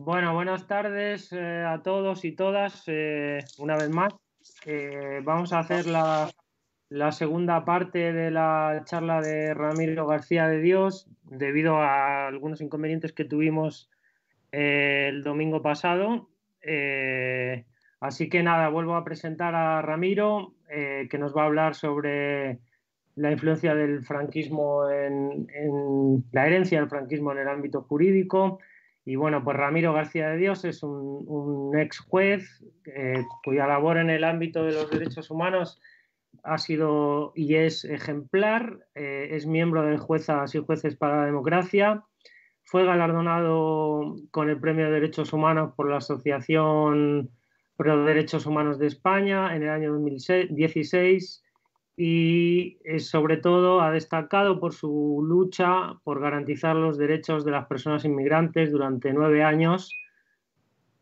Bueno, buenas tardes a todos y todas. Una vez más, vamos a hacer la segunda parte de la charla de Ramiro García de Dios, debido a algunos inconvenientes que tuvimos el domingo pasado. Así que nada, vuelvo a presentar a Ramiro, que nos va a hablar sobre la influencia del franquismo en la herencia del franquismo en el ámbito jurídico. Y bueno, pues Ramiro García de Dios es un ex juez cuya labor en el ámbito de los derechos humanos ha sido y es ejemplar. Es miembro de Juezas y Jueces para la Democracia. Fue galardonado con el Premio de Derechos Humanos por la Asociación Pro Derechos Humanos de España en el año 2016 y sobre todo ha destacado por su lucha por garantizar los derechos de las personas inmigrantes durante 9 años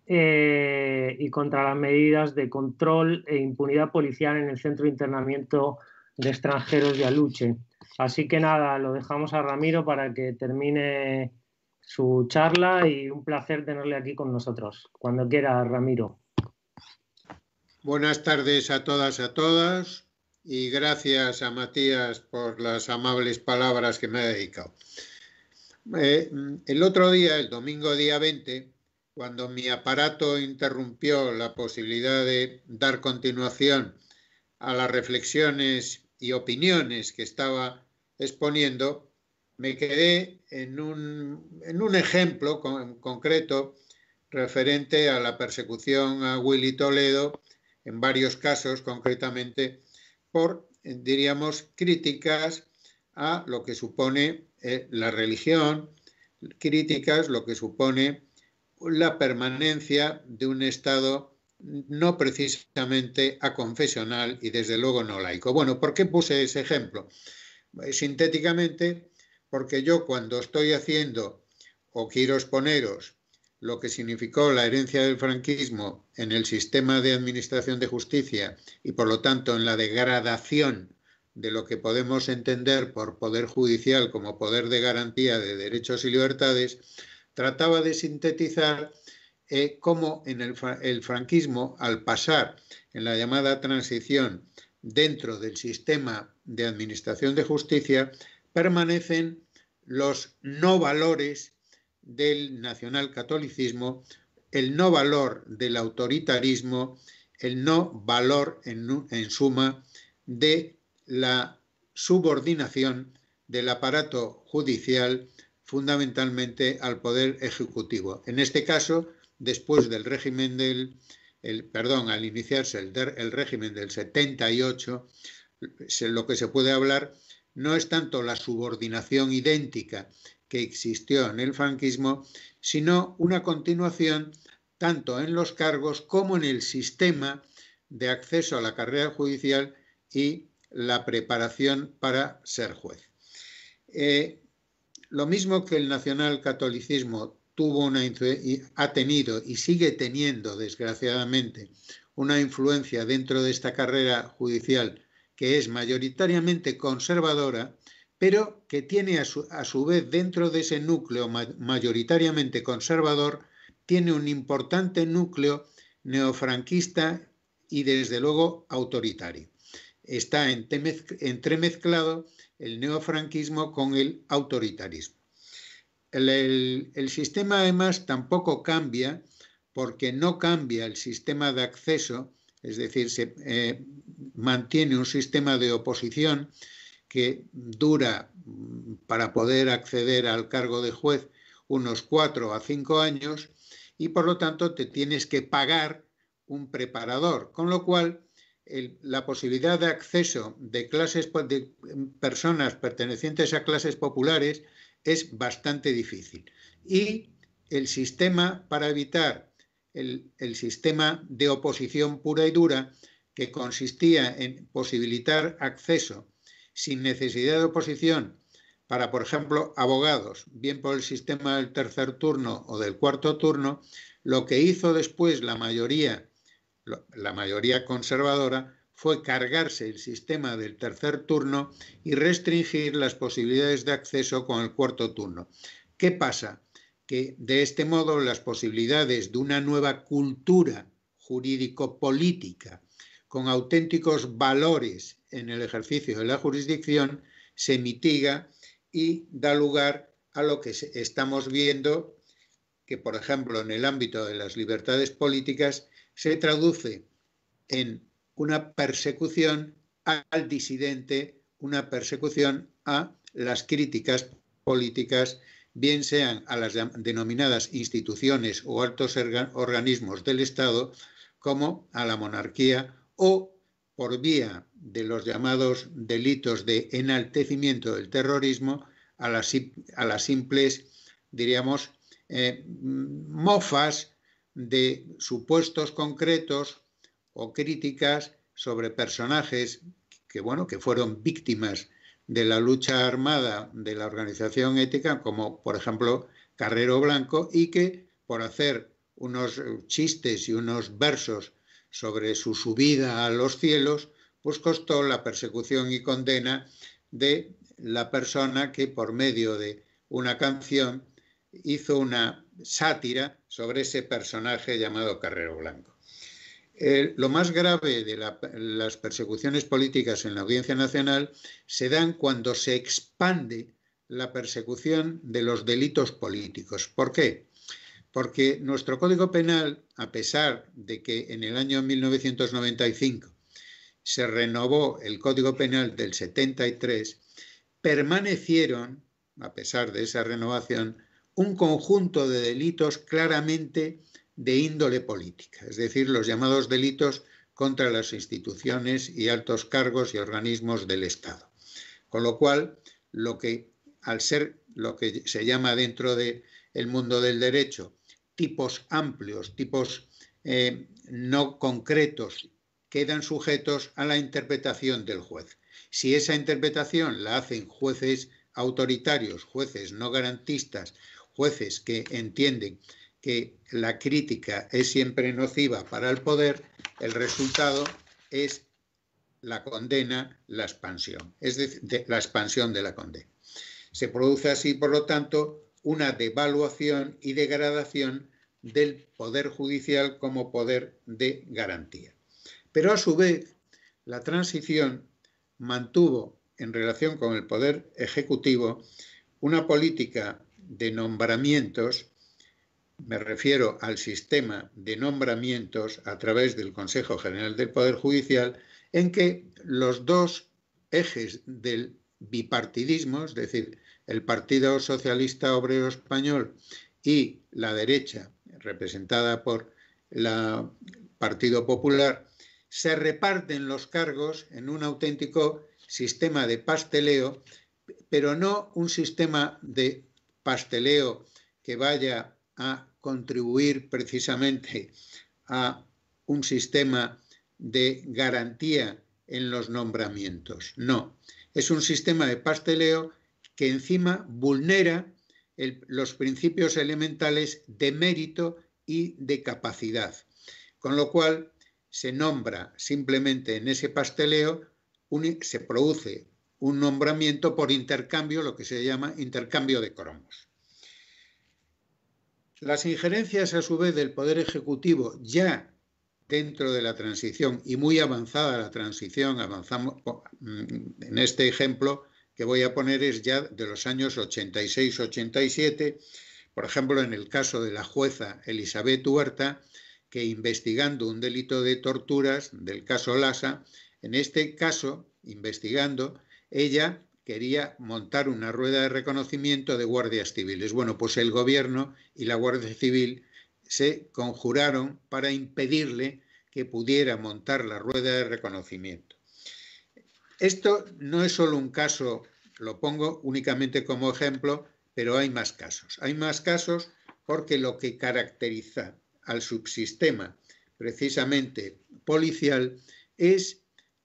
y contra las medidas de control e impunidad policial en el centro de internamiento de extranjeros de Aluche. Así que nada, lo dejamos a Ramiro para que termine su charla y un placer tenerle aquí con nosotros. Cuando quiera, Ramiro. Buenas tardes a todas y gracias a Matías por las amables palabras que me ha dedicado. El otro día, el domingo día 20, cuando mi aparato interrumpió la posibilidad de dar continuación a las reflexiones y opiniones que estaba exponiendo, me quedé en un ejemplo concreto referente a la persecución a Willy Toledo, en varios casos, concretamente, por, diríamos, críticas a lo que supone la religión, críticas lo que supone la permanencia de un Estado no precisamente aconfesional y desde luego no laico. Bueno, ¿por qué puse ese ejemplo? Sintéticamente, porque yo cuando estoy haciendo o quiero exponeros lo que significó la herencia del franquismo en el sistema de administración de justicia y por lo tanto en la degradación de lo que podemos entender por poder judicial como poder de garantía de derechos y libertades, trataba de sintetizar cómo en el franquismo, al pasar en la llamada transición dentro del sistema de administración de justicia, permanecen los no valores del nacionalcatolicismo, el no valor del autoritarismo, el no valor, en suma, de la subordinación del aparato judicial fundamentalmente al poder ejecutivo. En este caso, después del régimen al iniciarse el régimen del 78, lo que se puede hablar no es tanto la subordinación idéntica que existió en el franquismo, sino una continuación tanto en los cargos como en el sistema de acceso a la carrera judicial y la preparación para ser juez. Lo mismo que el nacionalcatolicismo ha tenido y sigue teniendo, desgraciadamente, una influencia dentro de esta carrera judicial que es mayoritariamente conservadora, pero que tiene a su vez dentro de ese núcleo mayoritariamente conservador, tiene un importante núcleo neofranquista y desde luego autoritario. Está entremezclado el neofranquismo con el autoritarismo. El sistema además tampoco cambia porque no cambia el sistema de acceso, es decir, se mantiene un sistema de oposición que dura para poder acceder al cargo de juez unos 4 a 5 años y por lo tanto te tienes que pagar un preparador, con lo cual la posibilidad de acceso de personas pertenecientes a clases populares es bastante difícil. Y el sistema para evitar el sistema de oposición pura y dura, que consistía en posibilitar acceso sin necesidad de oposición para, por ejemplo, abogados, bien por el sistema del tercer turno o del cuarto turno, lo que hizo después la mayoría conservadora fue cargarse el sistema del tercer turno y restringir las posibilidades de acceso con el cuarto turno. ¿Qué pasa? que de este modo las posibilidades de una nueva cultura jurídico-política con auténticos valores en el ejercicio de la jurisdicción se mitiga y da lugar a lo que estamos viendo, que por ejemplo en el ámbito de las libertades políticas se traduce en una persecución al disidente, una persecución a las críticas políticas, bien sean a las denominadas instituciones o altos organismos del Estado, como a la monarquía, o por vía de los llamados delitos de enaltecimiento del terrorismo, a las simples, diríamos, mofas de supuestos concretos o críticas sobre personajes que fueron víctimas de la lucha armada de la organización ética, como por ejemplo Carrero Blanco, y que por hacer unos chistes y unos versos sobre su subida a los cielos, pues costó la persecución y condena de la persona que por medio de una canción hizo una sátira sobre ese personaje llamado Carrero Blanco. Lo más grave de las persecuciones políticas en la Audiencia Nacional se dan cuando se expande la persecución de los delitos políticos. ¿Por qué? Porque nuestro Código Penal, a pesar de que en el año 1995 se renovó el Código Penal del 73, permanecieron, a pesar de esa renovación, un conjunto de delitos claramente de índole política, es decir, los llamados delitos contra las instituciones y altos cargos y organismos del Estado. Con lo cual, al ser lo que se llama dentro del mundo del derecho tipos amplios, tipos no concretos, quedan sujetos a la interpretación del juez. Si esa interpretación la hacen jueces autoritarios, jueces no garantistas, jueces que entienden que la crítica es siempre nociva para el poder, el resultado es la condena, la expansión, es decir, la expansión de la condena. Se produce así, por lo tanto, una devaluación y degradación del poder judicial como poder de garantía. Pero a su vez, la transición mantuvo en relación con el poder ejecutivo una política de nombramientos. Me refiero al sistema de nombramientos a través del Consejo General del Poder Judicial, en que los dos ejes del bipartidismo, es decir, el Partido Socialista Obrero Español y la derecha, representada por el Partido Popular, se reparten los cargos en un auténtico sistema de pasteleo, pero no un sistema de pasteleo que vaya a contribuir precisamente a un sistema de garantía en los nombramientos. No, es un sistema de pasteleo que encima vulnera los principios elementales de mérito y de capacidad, con lo cual se nombra simplemente en ese pasteleo, se produce un nombramiento por intercambio, lo que se llama intercambio de cromos. Las injerencias, a su vez, del Poder Ejecutivo ya dentro de la transición y muy avanzada la transición, avanzamos en este ejemplo que voy a poner es ya de los años 86-87, por ejemplo, en el caso de la jueza Elizabeth Huerta, que investigando un delito de torturas del caso Lasa, en este caso, investigando, ella quería montar una rueda de reconocimiento de guardias civiles. Bueno, pues el gobierno y la Guardia Civil se conjuraron para impedirle que pudiera montar la rueda de reconocimiento. Esto no es solo un caso, lo pongo únicamente como ejemplo, pero hay más casos. Hay más casos porque lo que caracteriza al subsistema precisamente policial es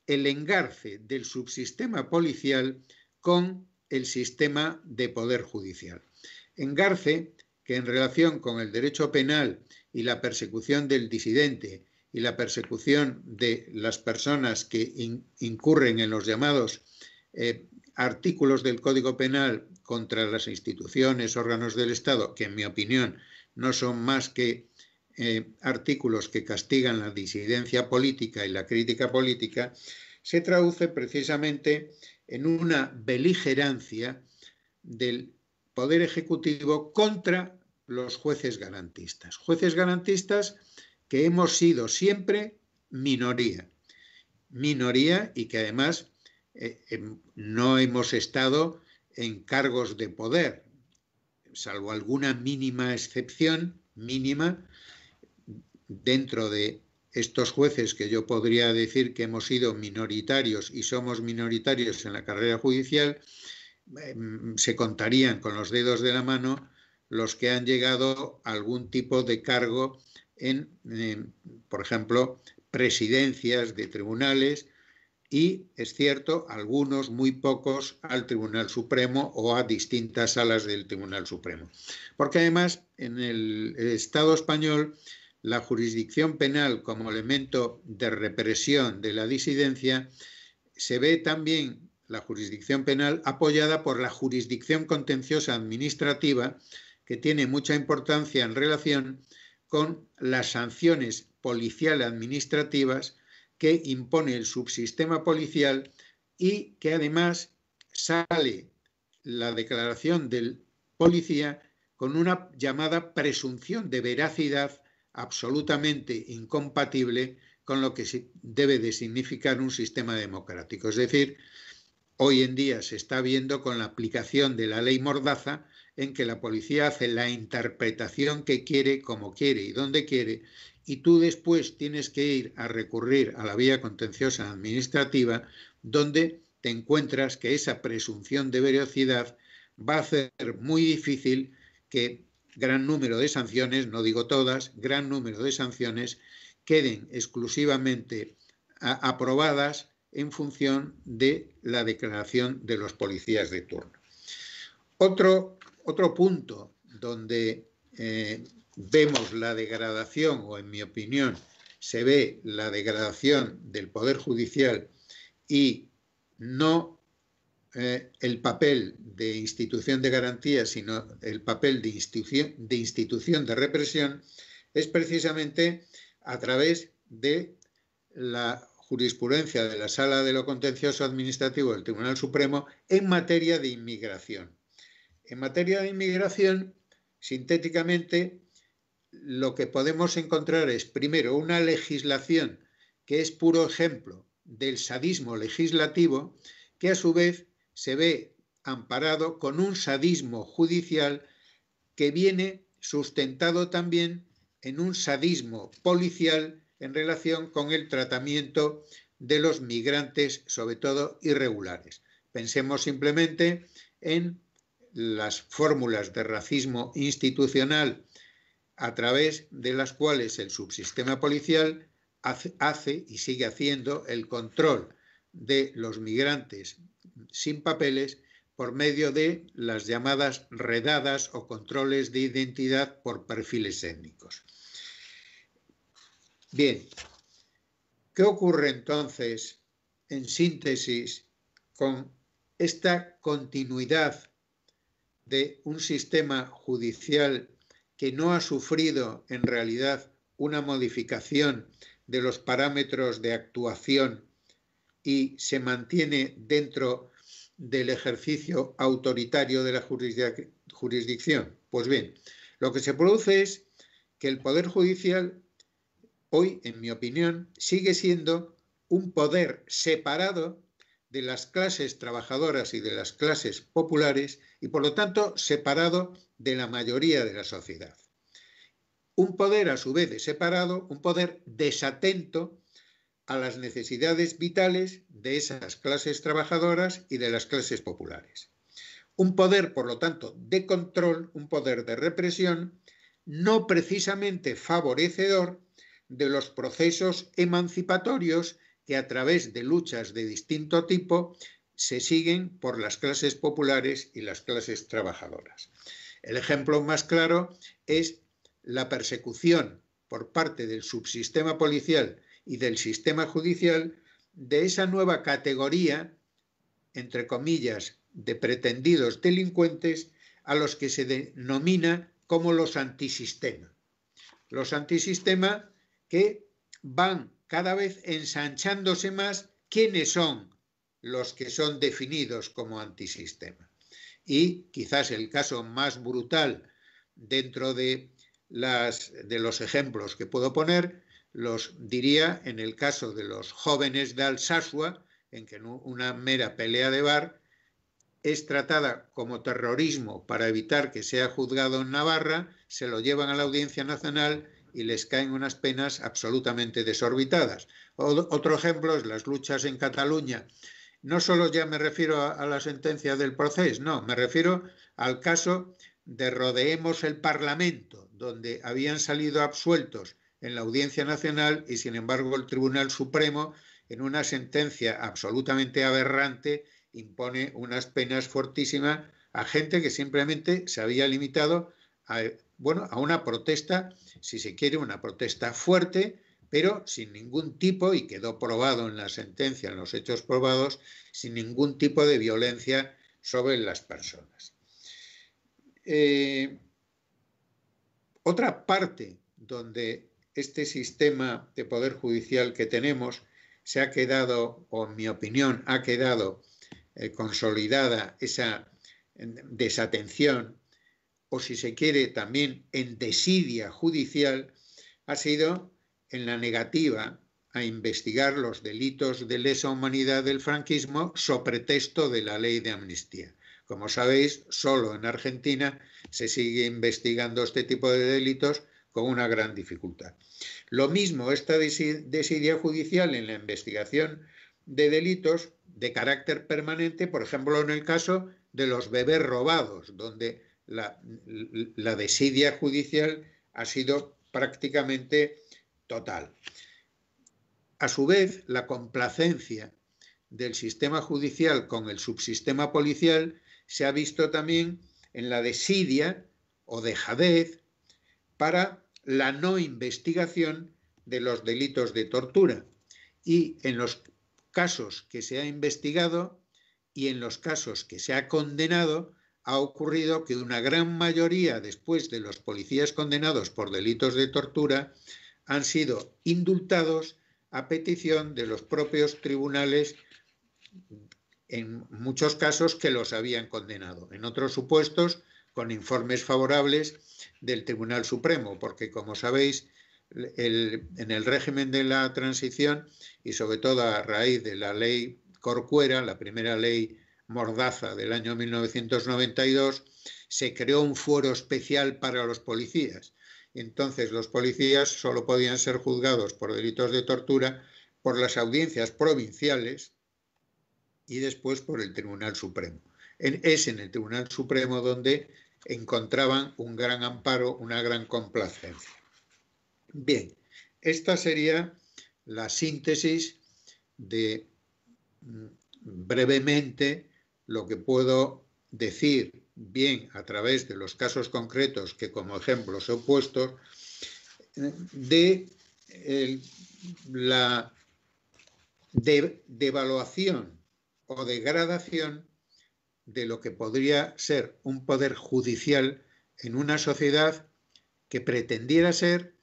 el engarce del subsistema policial con el sistema de poder judicial. Engarce que en relación con el derecho penal y la persecución del disidente y la persecución de las personas que incurren en los llamados artículos del Código Penal contra las instituciones, órganos del Estado, que en mi opinión no son más que artículos que castigan la disidencia política y la crítica política, se traduce precisamente en una beligerancia del Poder Ejecutivo contra los jueces garantistas. Jueces garantistas que hemos sido siempre minoría y que además no hemos estado en cargos de poder, salvo alguna mínima excepción, mínima, dentro de estos jueces que yo podría decir que hemos sido minoritarios y somos minoritarios en la carrera judicial, se contarían con los dedos de la mano los que han llegado a algún tipo de cargo en, por ejemplo, presidencias de tribunales y, es cierto, algunos, muy pocos, al Tribunal Supremo o a distintas salas del Tribunal Supremo. Porque además, en el Estado español, la jurisdicción penal como elemento de represión de la disidencia se ve también la jurisdicción penal apoyada por la jurisdicción contenciosa administrativa, que tiene mucha importancia en relación con las sanciones policial administrativas que impone el subsistema policial y que además sale la declaración del policía con una llamada presunción de veracidad absolutamente incompatible con lo que debe de significar un sistema democrático. Es decir, hoy en día se está viendo con la aplicación de la ley Mordaza, en que la policía hace la interpretación que quiere, como quiere y donde quiere, y tú después tienes que ir a recurrir a la vía contenciosa administrativa, donde te encuentras que esa presunción de veracidad va a hacer muy difícil que gran número de sanciones, no digo todas, gran número de sanciones queden exclusivamente aprobadas en función de la declaración de los policías de turno. Otro punto donde vemos la degradación, o en mi opinión se ve la degradación del Poder Judicial y no el papel de institución de garantía, sino el papel de institución de represión, es precisamente a través de la jurisprudencia de la Sala de lo Contencioso Administrativo del Tribunal Supremo en materia de inmigración. En materia de inmigración, sintéticamente, lo que podemos encontrar es, primero, una legislación que es puro ejemplo del sadismo legislativo, que a su vez se ve amparado con un sadismo judicial que viene sustentado también en un sadismo policial en relación con el tratamiento de los migrantes, sobre todo irregulares. Pensemos simplemente en las fórmulas de racismo institucional a través de las cuales el subsistema policial hace y sigue haciendo el control de los migrantes sin papeles por medio de las llamadas redadas o controles de identidad por perfiles étnicos. Bien, ¿qué ocurre entonces, en síntesis, con esta continuidad de un sistema judicial que no ha sufrido en realidad una modificación de los parámetros de actuación y se mantiene dentro del ejercicio autoritario de la jurisdicción? Pues bien, lo que se produce es que el Poder Judicial hoy, en mi opinión, sigue siendo un poder separado de las clases trabajadoras y de las clases populares y, por lo tanto, separado de la mayoría de la sociedad. Un poder, a su vez, separado, un poder desatento a las necesidades vitales de esas clases trabajadoras y de las clases populares. Un poder, por lo tanto, de control, un poder de represión, no precisamente favorecedor de los procesos emancipatorios que a través de luchas de distinto tipo se siguen por las clases populares y las clases trabajadoras. El ejemplo más claro es la persecución por parte del subsistema policial y del sistema judicial de esa nueva categoría, entre comillas, de pretendidos delincuentes a los que se denomina como los antisistema. Los antisistema que van cada vez ensanchándose más quiénes son los que son definidos como antisistema. Y quizás el caso más brutal dentro de los ejemplos que puedo poner, los diría en el caso de los jóvenes de Alsasua, en que una mera pelea de bar es tratada como terrorismo para evitar que sea juzgado en Navarra, se lo llevan a la Audiencia Nacional y les caen unas penas absolutamente desorbitadas. Otro ejemplo es las luchas en Cataluña. No solo ya me refiero a la sentencia del procés, no, me refiero al caso de Rodeemos el Parlamento, donde habían salido absueltos en la Audiencia Nacional y, sin embargo, el Tribunal Supremo, en una sentencia absolutamente aberrante, impone unas penas fortísimas a gente que simplemente se había limitado a una protesta, si se quiere, una protesta fuerte, pero sin ningún tipo, y quedó probado en la sentencia, en los hechos probados, sin ningún tipo de violencia sobre las personas. Otra parte donde este sistema de poder judicial que tenemos se ha quedado, o en mi opinión, ha quedado consolidada esa desatención, o si se quiere también en desidia judicial, ha sido en la negativa a investigar los delitos de lesa humanidad del franquismo so pretexto de la ley de amnistía. Como sabéis, solo en Argentina se sigue investigando este tipo de delitos con una gran dificultad. Lo mismo esta desidia judicial en la investigación de delitos de carácter permanente, por ejemplo, en el caso de los bebés robados, donde la desidia judicial ha sido prácticamente total. A su vez, la complacencia del sistema judicial con el subsistema policial se ha visto también en la desidia o dejadez para la no investigación de los delitos de tortura. Y en los casos que se ha investigado y en los casos que se ha condenado, ha ocurrido que una gran mayoría, después de los policías condenados por delitos de tortura, han sido indultados a petición de los propios tribunales, en muchos casos que los habían condenado, en otros supuestos con informes favorables del Tribunal Supremo, porque, como sabéis, en el régimen de la transición y sobre todo a raíz de la ley Corcuera, la primera ley Mordaza del año 1992, se creó un fuero especial para los policías. Entonces los policías solo podían ser juzgados por delitos de tortura por las audiencias provinciales y después por el Tribunal Supremo. Es en el Tribunal Supremo donde encontraban un gran amparo, una gran complacencia. Bien, esta sería la síntesis de brevemente lo que puedo decir, bien a través de los casos concretos que como ejemplos he puesto, de la devaluación o degradación de lo que podría ser un poder judicial en una sociedad que pretendiera ser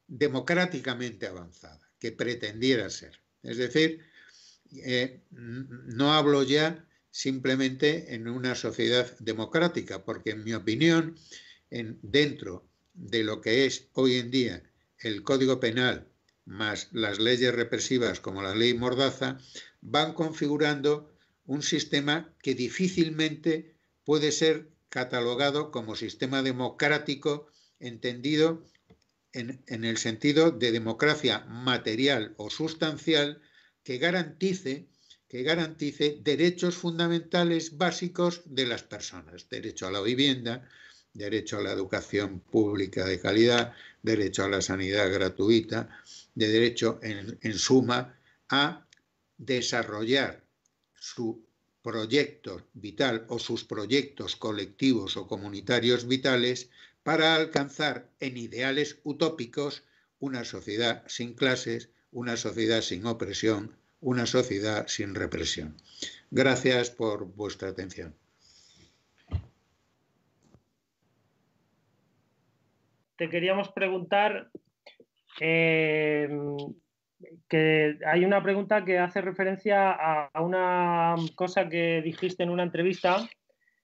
democráticamente avanzada, que pretendiera ser. Es decir, no hablo ya simplemente en una sociedad democrática, porque en mi opinión, dentro de lo que es hoy en día el Código Penal más las leyes represivas como la ley Mordaza, van configurando un sistema que difícilmente puede ser catalogado como sistema democrático, entendido en el sentido de democracia material o sustancial que garantice derechos fundamentales básicos de las personas: derecho a la vivienda, derecho a la educación pública de calidad, derecho a la sanidad gratuita, de derecho, en suma, a desarrollar su proyecto vital o sus proyectos colectivos o comunitarios vitales para alcanzar en ideales utópicos una sociedad sin clases, una sociedad sin opresión, una sociedad sin represión. Gracias por vuestra atención. te queríamos preguntar que hay una pregunta que hace referencia a una cosa que dijiste en una entrevista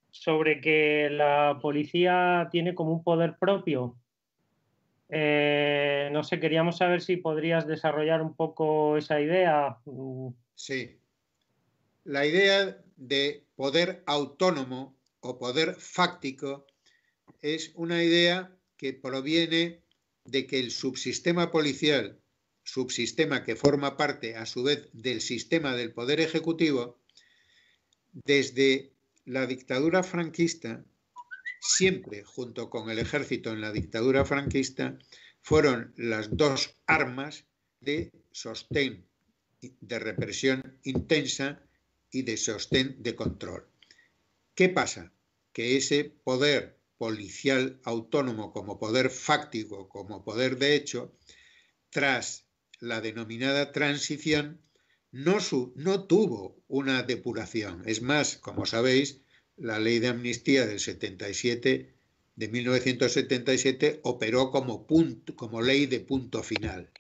sobre que la policía tiene como un poder propio. No sé, queríamos saber si podrías desarrollar un poco esa idea. Sí. La idea de poder autónomo o poder fáctico es una idea que proviene de que el subsistema policial, subsistema que forma parte a su vez del sistema del poder ejecutivo, desde la dictadura franquista, siempre junto con el ejército en la dictadura franquista, fueron las dos armas de sostén, de represión intensa y de sostén de control. ¿Qué pasa? Que ese poder policial autónomo como poder fáctico, como poder de hecho, tras la denominada transición, no tuvo una depuración. Es más, como sabéis, la ley de amnistía del 77, de 1977, operó como ley de punto final.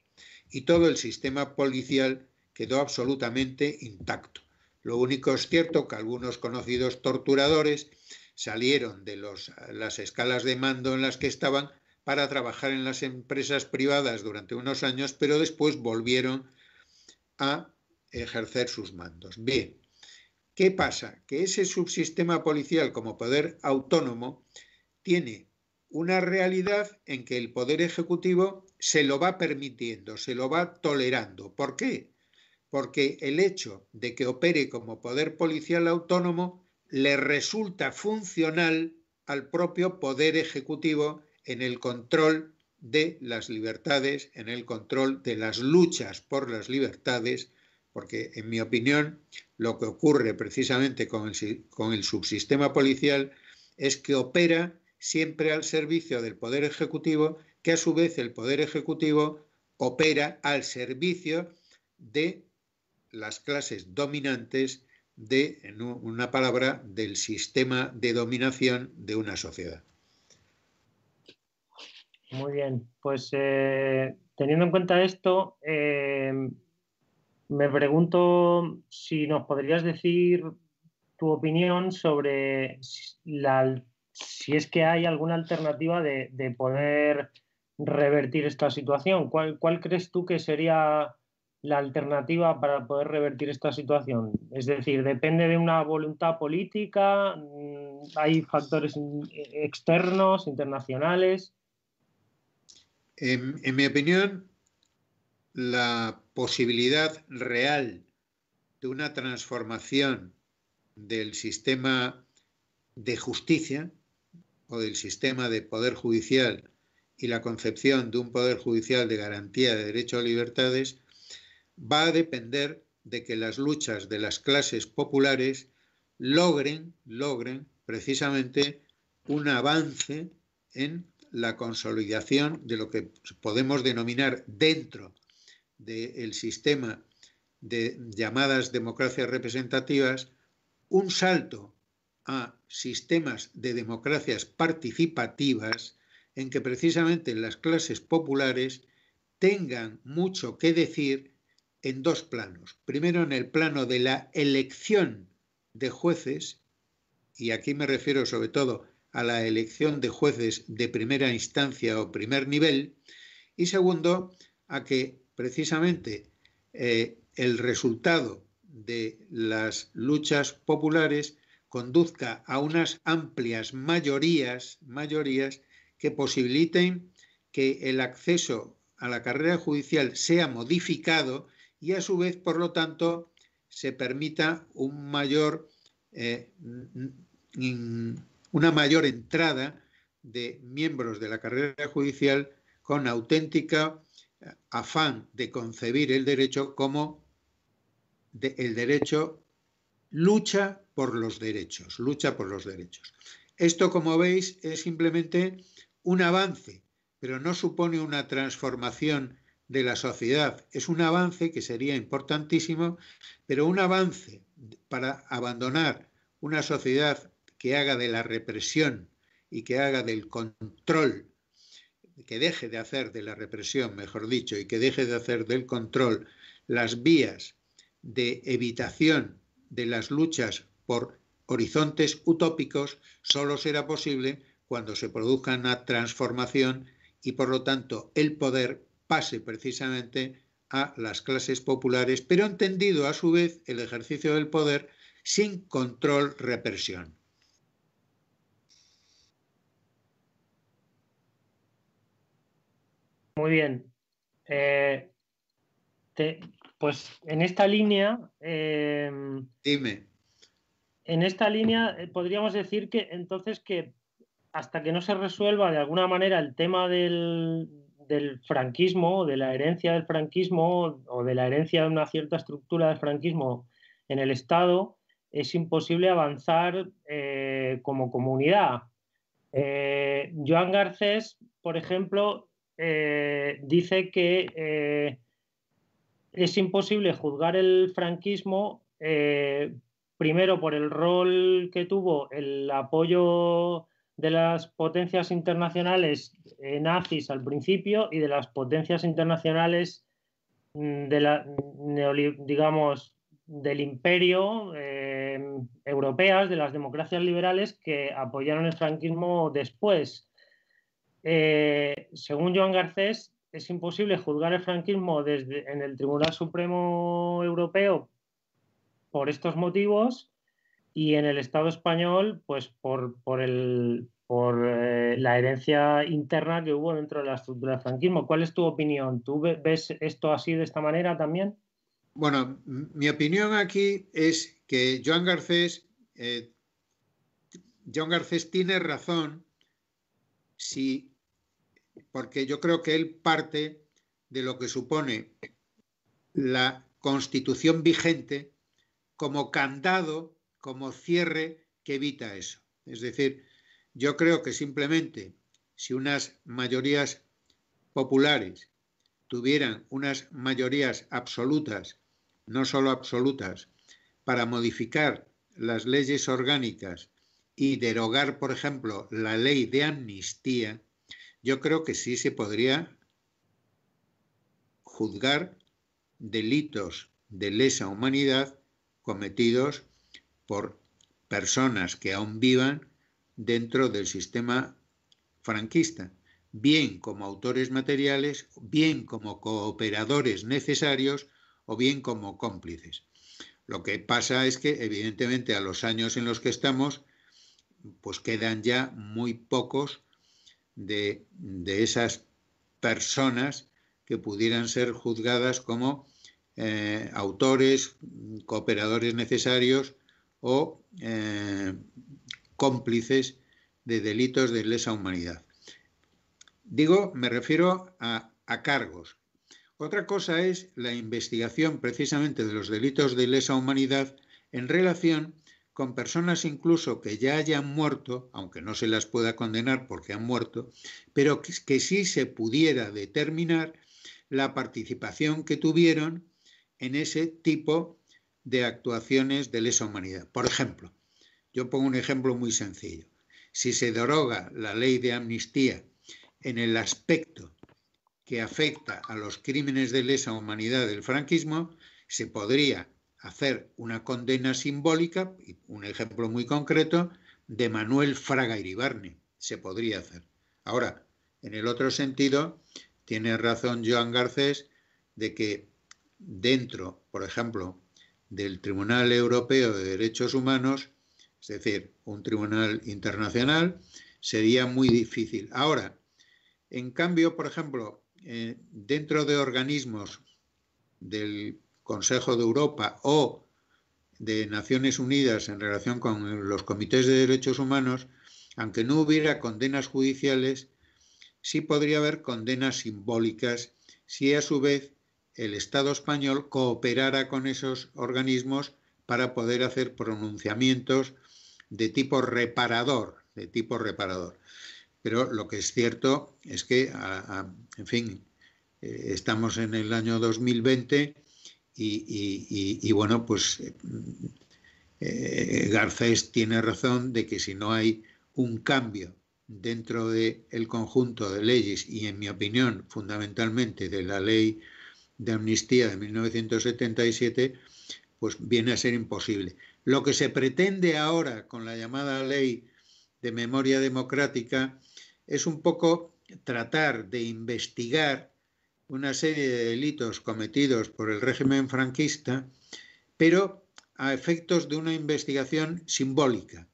Y todo el sistema policial quedó absolutamente intacto. Lo único es cierto que algunos conocidos torturadores salieron de las escalas de mando en las que estaban para trabajar en las empresas privadas durante unos años, pero después volvieron a ejercer sus mandos. Bien, ¿qué pasa? Que ese subsistema policial como poder autónomo tiene una realidad en que el poder ejecutivo se lo va permitiendo, se lo va tolerando. ¿Por qué? Porque el hecho de que opere como poder policial autónomo le resulta funcional al propio poder ejecutivo en el control de las libertades, en el control de las luchas por las libertades, porque en mi opinión lo que ocurre precisamente con el subsistema policial es que opera siempre al servicio del poder ejecutivo, que a su vez el poder ejecutivo opera al servicio de las clases dominantes en una palabra, del sistema de dominación de una sociedad. Muy bien, pues teniendo en cuenta esto, me pregunto si nos podrías decir tu opinión sobre si es que hay alguna alternativa de poder revertir esta situación. ¿Cuál crees tú que sería la alternativa para poder revertir esta situación? Es decir, ¿depende de una voluntad política? ¿Hay factores externos, internacionales? En mi opinión, la posibilidad real de una transformación del sistema de justicia o del sistema de poder judicial y la concepción de un poder judicial de garantía de derechos y libertades va a depender de que las luchas de las clases populares logren precisamente un avance en la consolidación de lo que podemos denominar dentro del sistema de llamadas democracias representativas un salto a sistemas de democracias participativas en que precisamente las clases populares tengan mucho que decir en dos planos. Primero, en el plano de la elección de jueces, y aquí me refiero sobre todo a la elección de jueces de primera instancia o primer nivel, y segundo, a que precisamente el resultado de las luchas populares conduzca a unas amplias mayorías que posibiliten que el acceso a la carrera judicial sea modificado y a su vez, por lo tanto, se permita una mayor entrada de miembros de la carrera judicial con auténtica afán de concebir el derecho como el derecho lucha por los derechos. Esto, como veis, es simplemente un avance, pero no supone una transformación de la sociedad. Es un avance que sería importantísimo, pero un avance para abandonar una sociedad que haga de la represión y que haga del control que deje de hacer de la represión, mejor dicho, y que deje de hacer del control las vías de evitación de las luchas por horizontes utópicos, solo será posible cuando se produzca una transformación y, por lo tanto, el poder pase precisamente a las clases populares, pero entendido a su vez el ejercicio del poder sin control-represión. Muy bien. Pues en esta línea... Dime. En esta línea podríamos decir que entonces que hasta que no se resuelva de alguna manera el tema del franquismo, de la herencia del franquismo o de la herencia de una cierta estructura del franquismo en el Estado, es imposible avanzar como comunidad. Joan Garcés, por ejemplo, dice que es imposible juzgar el franquismo primero por el rol que tuvo el apoyo de las potencias internacionales nazis al principio y de las potencias internacionales digamos, del imperio europeas, de las democracias liberales que apoyaron el franquismo después. Según Joan Garcés, es imposible juzgar el franquismo en el Tribunal Supremo Europeo por estos motivos y en el Estado español, pues por la herencia interna que hubo dentro de la estructura del franquismo. ¿Cuál es tu opinión? ¿Tú ves esto así de esta manera también? Bueno, mi opinión aquí es que Joan Garcés tiene razón porque yo creo que él parte de lo que supone la Constitución vigente como candado, como cierre que evita eso. Es decir, yo creo que simplemente si unas mayorías populares tuvieran unas mayorías absolutas, no solo absolutas, para modificar las leyes orgánicas y derogar, por ejemplo, la ley de amnistía, yo creo que sí se podría juzgar delitos de lesa humanidad cometidos por personas que aún vivan dentro del sistema franquista, bien como autores materiales, bien como cooperadores necesarios o bien como cómplices. Lo que pasa es que, evidentemente, a los años en los que estamos, pues quedan ya muy pocos de esas personas que pudieran ser juzgadas como autores, cooperadores necesarios o cómplices de delitos de lesa humanidad. Digo, me refiero a cargos. Otra cosa es la investigación precisamente de los delitos de lesa humanidad en relación con personas incluso que ya hayan muerto, aunque no se las pueda condenar porque han muerto, pero que sí se pudiera determinar la participación que tuvieron en ese tipo de actuaciones de lesa humanidad. Por ejemplo, yo pongo un ejemplo muy sencillo. Si se deroga la ley de amnistía en el aspecto que afecta a los crímenes de lesa humanidad del franquismo, se podría hacer una condena simbólica, un ejemplo muy concreto, de Manuel Fraga Iribarne. Se podría hacer. Ahora, en el otro sentido, tiene razón Joan Garcés de que dentro, por ejemplo, del Tribunal Europeo de Derechos Humanos, es decir, un tribunal internacional, sería muy difícil. Ahora, en cambio, por ejemplo, dentro de organismos del Consejo de Europa o de Naciones Unidas en relación con los comités de derechos humanos, aunque no hubiera condenas judiciales, sí podría haber condenas simbólicas si a su vez el Estado español cooperara con esos organismos para poder hacer pronunciamientos de tipo reparador, Pero lo que es cierto es que, en fin, estamos en el año 2020 y bueno, pues Garcés tiene razón de que si no hay un cambio dentro del conjunto de leyes y, en mi opinión, fundamentalmente de la ley de amnistía de 1977, pues viene a ser imposible. Lo que se pretende ahora con la llamada ley de memoria democrática es un poco tratar de investigar una serie de delitos cometidos por el régimen franquista, pero a efectos de una investigación simbólica.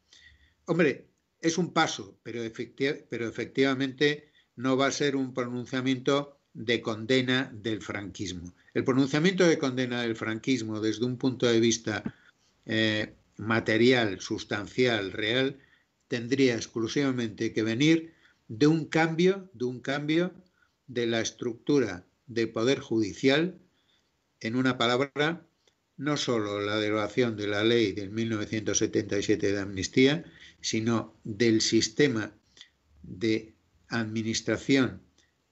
Hombre, es un paso, pero efectivamente no va a ser un pronunciamiento de condena del franquismo. El pronunciamiento de condena del franquismo desde un punto de vista material, sustancial, real, tendría exclusivamente que venir de un cambio de la estructura del Poder Judicial, en una palabra, no solo la derogación de la ley de 1977 de amnistía, sino del sistema de administración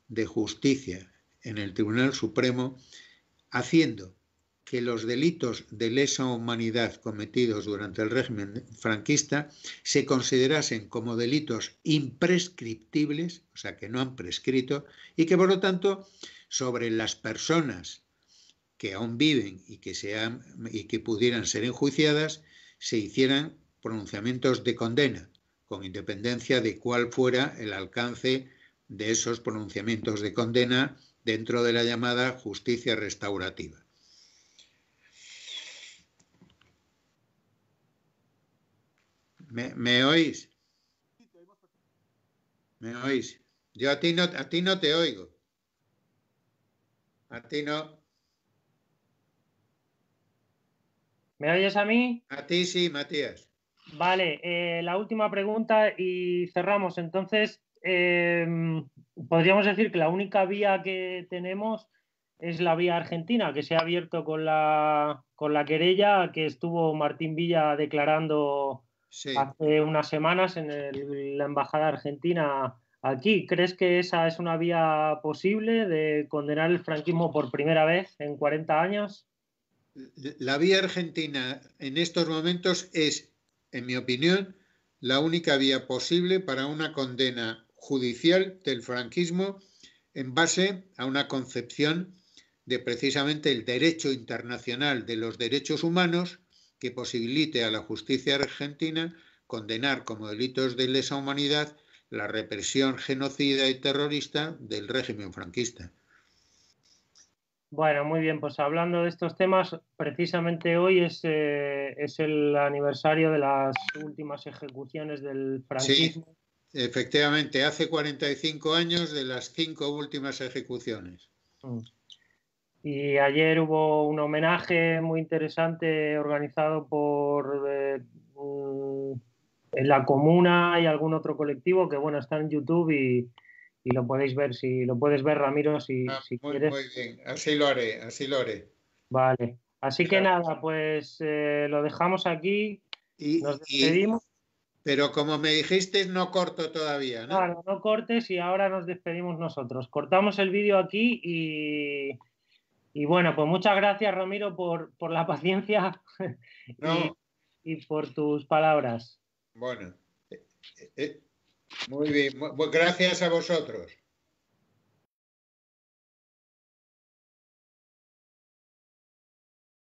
de justicia en el Tribunal Supremo, haciendo que los delitos de lesa humanidad cometidos durante el régimen franquista se considerasen como delitos imprescriptibles, o sea, que no han prescrito, y que, por lo tanto, sobre las personas que aún viven y que pudieran ser enjuiciadas, se hicieran pronunciamientos de condena, con independencia de cuál fuera el alcance de esos pronunciamientos de condena dentro de la llamada justicia restaurativa. ¿Me oís? ¿Me oís? Yo a ti no te oigo. A ti no. ¿Me oyes a mí? A ti sí, Matías. Vale, la última pregunta y cerramos. Entonces, podríamos decir que la única vía que tenemos es la vía argentina, que se ha abierto con la querella que estuvo Martín Villa declarando hace unas semanas en la embajada argentina aquí. ¿Crees que esa es una vía posible de condenar el franquismo por primera vez en 40 años? La vía argentina en estos momentos es, en mi opinión, la única vía posible para una condena judicial del franquismo en base a una concepción de precisamente el derecho internacional de los derechos humanos que posibilite a la justicia argentina condenar como delitos de lesa humanidad la represión genocida y terrorista del régimen franquista. Bueno, muy bien, pues hablando de estos temas, precisamente hoy es el aniversario de las últimas ejecuciones del franquismo. Sí, efectivamente, hace 45 años de las 5 últimas ejecuciones. Y ayer hubo un homenaje muy interesante organizado por la Comuna y algún otro colectivo que, bueno, está en YouTube y lo podéis ver, si lo puedes ver, Ramiro, si quieres. Muy bien, así lo haré, así lo haré. Vale, así que nada, pues lo dejamos aquí, nos despedimos. Pero como me dijiste, no corto todavía, ¿no? Claro, no cortes y ahora nos despedimos nosotros. Cortamos el vídeo aquí y bueno, pues muchas gracias, Ramiro, por la paciencia y por tus palabras. Bueno, muy bien, gracias a vosotros.